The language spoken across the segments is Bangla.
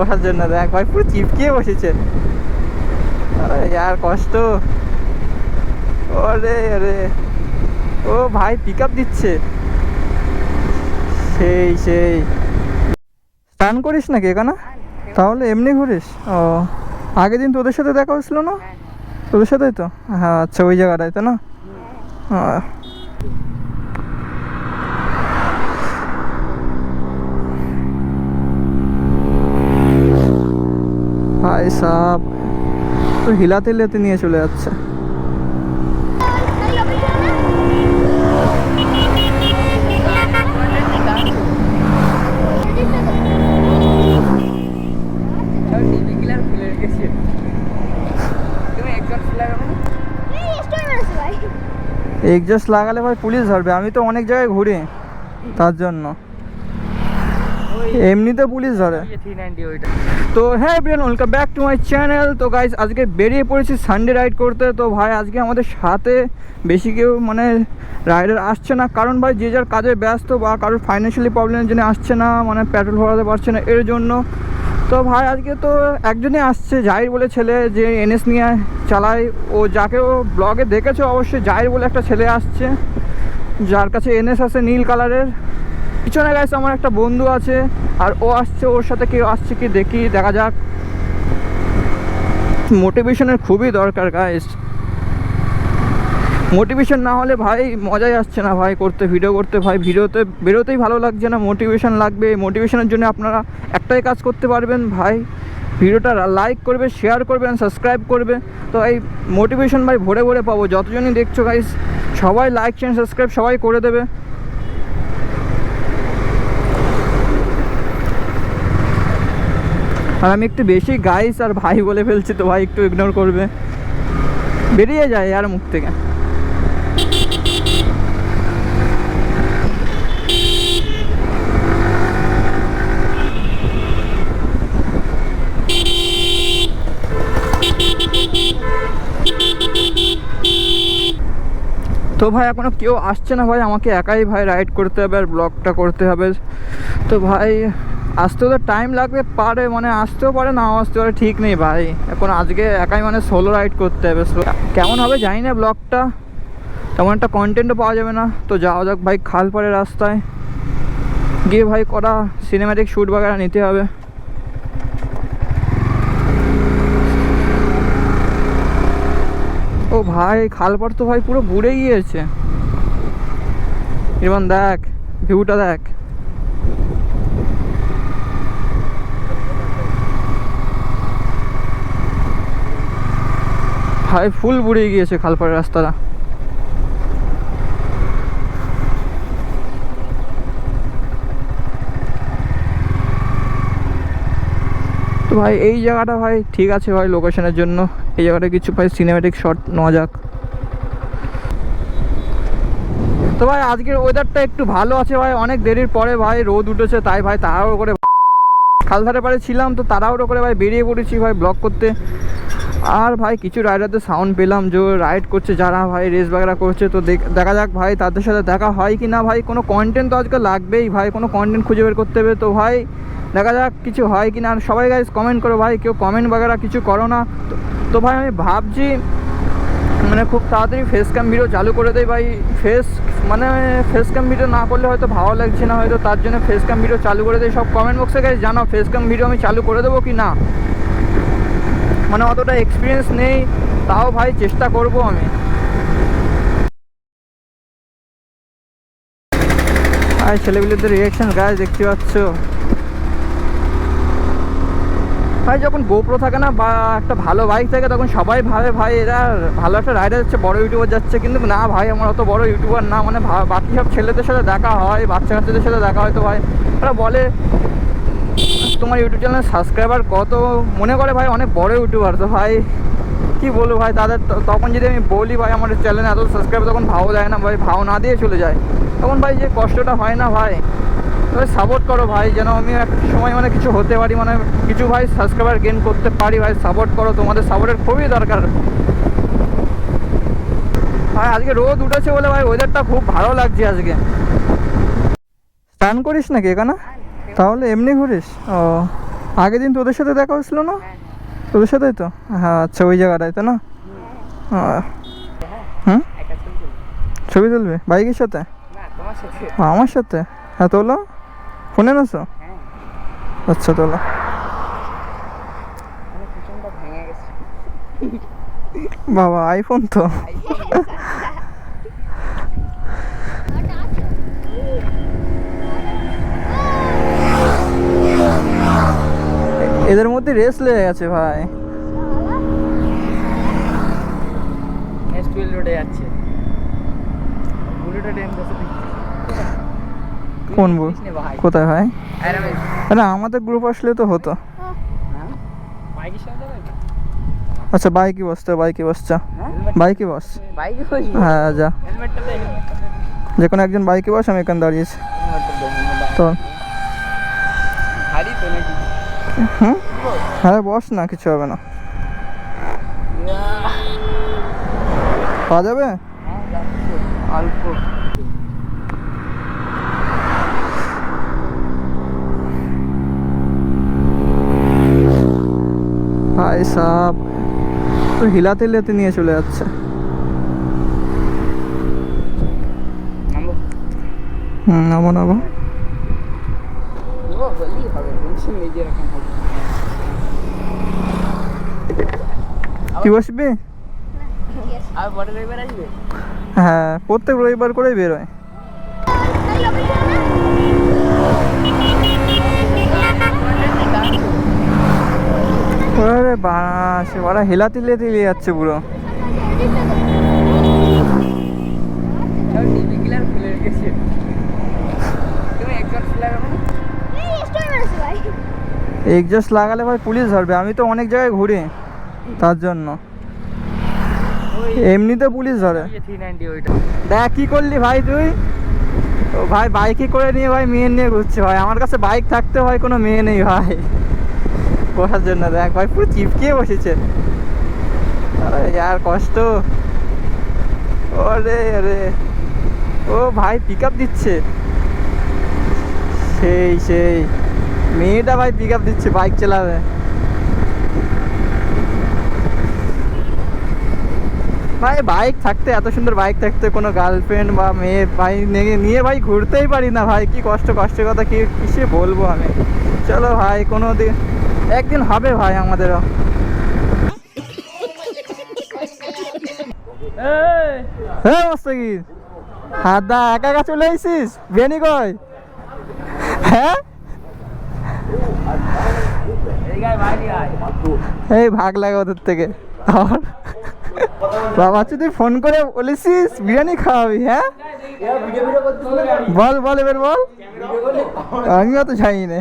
বসার জন্য দেখ ভাই পুরো চিপকিয়ে বসেছে। আর কষ্ট। ওরে আরে ও ভাই পিক আপ দিচ্ছে সেই সেই। স্নান করিস নাকি এখানে? তাহলে এমনি ঘুরিস? ও আগের দিন তোদের সাথে দেখা হয়েছিল না? তোদের সাথেই তো? হ্যাঁ আচ্ছা ওই জায়গাটায় তো না? ভাই সাপ তো হিলাতে হিলাতে নিয়ে চলে যাচ্ছে। এক্সজস্ট লাগালে ভাই পুলিশ ধরবে। আমি তো অনেক জায়গায় ঘুরি তার জন্য, এমনিতে পুলিশ ধরে। তো হ্যাঁ everyone, welcome back to my channel. তো গাইজ আজকে বেরিয়ে পড়েছি সানডে রাইড করতে। তো ভাই আজকে আমাদের সাথে বেশি কেউ মানে রাইডার আসছে না, কারণ ভাই যে যার কাজে ব্যস্ত বা কারোর ফাইন্যান্সিয়ালি প্রবলেমের জন্য আসছে না, মানে পেট্রোল ভরাতে পারছে না এর জন্য। তো ভাই আজকে তো একজনই আসছে, জাহির বলে ছেলে, যে এনএস নিয়ে চালায়। ও যাকে ও ব্লগে দেখেছো অবশ্যই, জাহির বলে একটা ছেলে আসছে যার কাছে এনএস আছে নীল কালারের। পিছনে গাইছে আমার একটা বন্ধু আছে আর ও আসছে, ওর সাথে কেউ আসছে কি দেখি, দেখা যাক। মোটিভেশনের খুবই দরকার গাইস, মোটিভেশন না হলে ভাই মজাই আসছে না ভাই করতে, ভিডিও করতে। ভাই ভিডিওতে বেরোতেই ভালো লাগছে না, মোটিভেশন লাগবে। মোটিভেশনের জন্য আপনারা একটাই কাজ করতে পারবেন ভাই, ভিডিওটা লাইক করবে, শেয়ার করবেন, সাবস্ক্রাইব করবে। তো এই মোটিভেশন ভাই ভরে ভরে পাবো। যতজনই দেখছো গাইস সবাই লাইক শেয়ার সাবস্ক্রাইব সবাই করে দেবে। আর আমি একটু বেশি গাইস আর ভাই বলে ফেলছি, তো ভাই একটু ইগনোর করবে, বেরিয়ে যায় আর মুখ থেকে। তো ভাই এখনও কেউ আসছে না ভাই, আমাকে একাই ভাই রাইড করতে হবে আর ব্লগটা করতে হবে। তো ভাই আসতেও তো টাইম লাগবে, পারে মানে আসতেও পারে নাও আসতে পারে, ঠিক নেই ভাই। এখন আজকে একাই মানে সোলো রাইড করতে হবে। কেমন হবে জানি না, ব্লগটা তেমন একটা কন্টেন্টও পাওয়া যাবে না। তো যাওয়া যাক ভাই খালপাড়ের রাস্তায় গিয়ে ভাই কটা সিনেম্যাটিক শ্যুট বাগেরা নিতে হবে। ও ভাই খালপাড় তো ভাই পুরো বুড়ে গিয়েছে। এবার দেখ ভিউটা দেখ, ভাই ফুল বুড়ে গিয়েছে খালপাড়ের রাস্তাটা। তো ভাই এই জায়গাটা ভাই ঠিক আছে ভাই লোকেশনের জন্য, এই জায়গাটা কিছু ভাই সিনেম্যাটিক শট নেওয়া যাক। তো ভাই আজকের ওয়েদারটা একটু ভালো আছে ভাই, অনেক দেরির পরে ভাই রোদ উঠেছে, তাই ভাই তাড়াহুড়ো করে খালধারে পাড়ে ছিলাম, তো তাড়াহুড়ো করে ভাই বেরিয়ে পড়েছি ভাই ব্লগ করতে। আর ভাই কিছু রাইডারদের সাউন্ড পেলাম যে রাইড করছে, যারা ভাই রেস বাগেরা করছে। তো দেখা যাক ভাই তাদের সাথে দেখা হয় কি না। ভাই কোনো কন্টেন্ট তো আজকে লাগবেই ভাই, কোনো কন্টেন্ট খুঁজে বের করতে হবে। তো ভাই দেখা যাক কিছু হয় কি না। আর সবাই গাইজ কমেন্ট করো ভাই, কেউ কমেন্ট বাগেরা কিছু করো না। তো ভাই আমি ভাবছি মানে খুব তাড়াতাড়ি ফেস ক্যাম ভিডিও চালু করে দেয় ভাই। ফেস ক্যাম ভিডিও না করলে হয়তো ভালো লাগছে না, হয়তো তার জন্য ফেস ক্যাম ভিডিও চালু করে দেয়। সব কমেন্ট বক্সে গাইজ জানাও ফেস ক্যাম ভিডিও আমি চালু করে দেবো কি না। মানে অতটা এক্সপিরিয়েন্স নেই, তাও ভাই চেষ্টা করব আমি। আর ছেলেগুলোদের রিয়াকশন গায়ে দেখতে পাচ্ছ ভাই। যখন গোপ্রো থাকে না বা একটা ভালো বাইক থাকে তখন সবাই ভাবে ভাই এরা ভালো একটা রাইডার যাচ্ছে, বড় ইউটিউবার যাচ্ছে। কিন্তু না ভাই, আমার অত বড় ইউটিউবার না। মানে বাকি সব ছেলেদের সাথে দেখা হয়, বাচ্চা কাচ্চাদের সাথে দেখা হয়, তো ভাই ওরা বলে তোমার ইউটিউব চ্যানেলের সাবস্ক্রাইবার কত, মনে করে ভাই অনেক বড় ইউটিউবার। তো ভাই কী বলবো ভাই তাদের, তখন যদি আমি বলি ভাই আমার চ্যানেলে এত সাবস্ক্রাইবার, তখন ভাও দেয় না ভাই, ভাও না দিয়ে চলে যায়। তখন ভাই যে কষ্টটা হয় না ভাই, তবে সাপোর্ট করো ভাই, যেন আমি একটা সময় মানে কিছু হতে পারি, মানে কিছু ভাই সাবস্ক্রাইবার গেইন করতে পারি। ভাই সাপোর্ট করো, তোমাদের সাপোর্টের খুবই দরকার ভাই। আজকে রোদ উঠেছে বলে ভাই ওয়েদারটা খুব ভালো লাগছে আজকে। স্নান করিস নাকি এখানে? তাহলে এমনি ঘুরিস? ও আগের দিন তোদের সাথে দেখা হয়েছিল না? তোদের সাথেই তো? হ্যাঁ আচ্ছা, ওই জায়গাটায় তো না? হুম, ছবি তুলবে বাইকের সাথে? আমার সাথে? হ্যাঁ তোলো, ফোনে নাছো? আচ্ছা তোলো। বাবা আইফোন তো। এদের মধ্যে রেস লেগে গেছে ভাই। রোডে যাচ্ছে কোন বুক? কোথায় ভাই? না আমাদের গ্রুপ আসলে তো হতো। আচ্ছা বাইকে বসতে, বাইকে বসছা, বাইকে বস। হ্যাঁ যা, যে কোনো একজন বাইকে বস, আমি এখানে দাঁড়িয়েছি তো। হুম, হ্যাঁ বস না, কিছু হবে না। পাওয়া যাবে অল্প। ভাই সাহেব তো হিলাতে হিলাতে নিয়ে চলে যাচ্ছে। নামো নামো। কি বসবি? হ্যাঁ প্রত্যেক রবিবার করেই বেরোয়। ওরে বাস, ওরা হেলাতে হেলাতে নিয়ে যাচ্ছে পুরো। এক্সজস্ট লাগালে ভাই পুলিশ ধরবে। আমি তো অনেক জায়গায় ঘুরি তার জন্য, এমনিতে পুলিশ ধরে। দেখ কি করলি ভাই তুই? ও ভাই বাইকে করে নিয়ে ভাই মেয়ে নিয়ে ঘুরছে ভাই। আমার কাছে বাইক থাকতে ভাই কোনো মেয়ে নেই ভাই বসার জন্য। দেখ ভাই পুরো চিপকিয়ে বসেছে। আরে यार কষ্ট। ওরে আরে ও ভাই পিক আপ দিচ্ছে, সেই সেই মেয়েটা ভাই পিক আপ দিচ্ছে, বাইক চালাবে। ভাই বাইক থাকতে, এত সুন্দর বাইক থাকতে কোনো গার্লফ্রেন্ড বা মেয়ে ভাই নিয়ে ভাই ঘুরতেই পারি না ভাই। কি কষ্ট, কষ্টের কথা কি কিসে বলবো আমি। চলো ভাই কোনো দিন একদিন হবে ভাই আমাদেরও। হ্যাঁ মস্তকি হাত দা একা একা চলে এসেছিস? বেনি কই? হ্যাঁ এই ভাগ লাগে ওদের থেকে। আর বাবা তুই ফোন করে বলেছিস বিরিয়ানি খাওয়াবি? হ্যাঁ বল বল এবার বল। আমিও তো জানি না।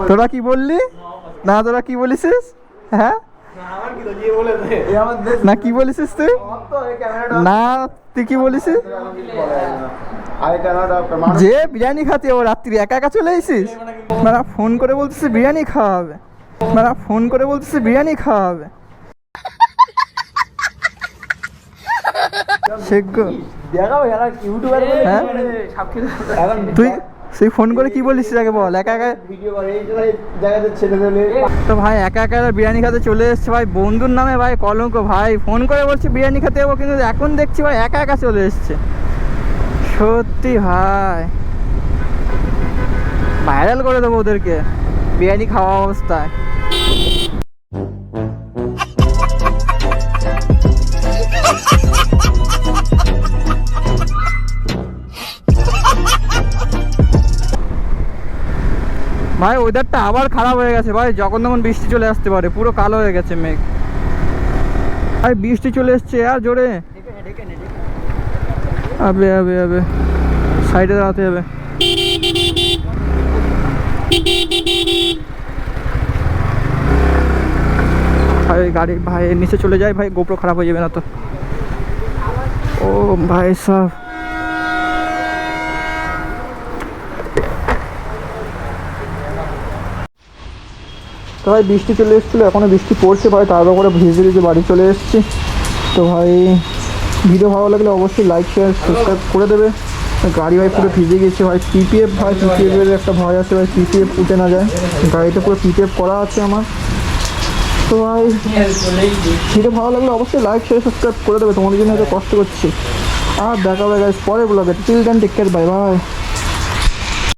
তোরা কি বললি? না তোরা কি বলেছিস? হ্যাঁ না কি বলেছিস তুই? না তুই কি বলেছিস? যে বিরিয়ানি খাতে ও রাত্রি একা একা চলে এসেছিস? মানে ফোন করে বলতেছে বিরিয়ানি খাওয়াবে, মানে ফোন করে বলতেছে বিরিয়ানি খাওয়াবে। তুই সেই ফোন করে কি বলিস আগে বল। একা একা তো ভাই একা একা বিরিয়ানি খেতে চলে এসছে ভাই, বন্ধুর নামে ভাই কলঙ্ক ভাই। ফোন করে বলছে বিরিয়ানি খেতে যাবো, কিন্তু এখন দেখছি ভাই একা একা চলে এসছে। সত্যি ভাই ভাইরাল করে দেবো ওদেরকে বিরিয়ানি খাওয়া অবস্থায়। ভাই ওয়েদারটা আবার খারাপ হয়ে গেছে ভাই, যখন তখন বৃষ্টি চলে আসতে পারে। পুরো কালো হয়ে গেছে মেঘ ভাই, বৃষ্টি চলে এসছে আর জোরে। আবে আবে আবে সাইডে দাঁড়াতে হবে। ভাই গাড়ি ভাই নিচে চলে যায় ভাই, গোপ্রো খারাপ হয়ে যাবে না তো। ও ভাই সাহ তো ভাই বৃষ্টি চলে এসেছিলো, এখনও বৃষ্টি পড়ছে ভাই, তারপর করে ভিজে ভিজে বাড়ি চলে এসেছি। তো ভাই ভিডিও ভালো লাগলে অবশ্যই লাইক শেয়ার সাবস্ক্রাইব করে দেবে। গাড়ি ভাই পুরো ভিজে গেছে ভাই। পিপিএফ ভাই, পিপিএফের একটা ভয় আছে ভাই, পিপিএফ উঠে না যায়। গাড়িতে পুরো পিপিএফ করা আছে আমার। তো ভাই ভিডিও ভালো লাগলে অবশ্যই লাইক শেয়ার সাবস্ক্রাইব করে দেবে, তোমাদের জন্য এত কষ্ট করছি। আর দেখা হবে গাইস পরের ব্লগে। Till then take care, bye by.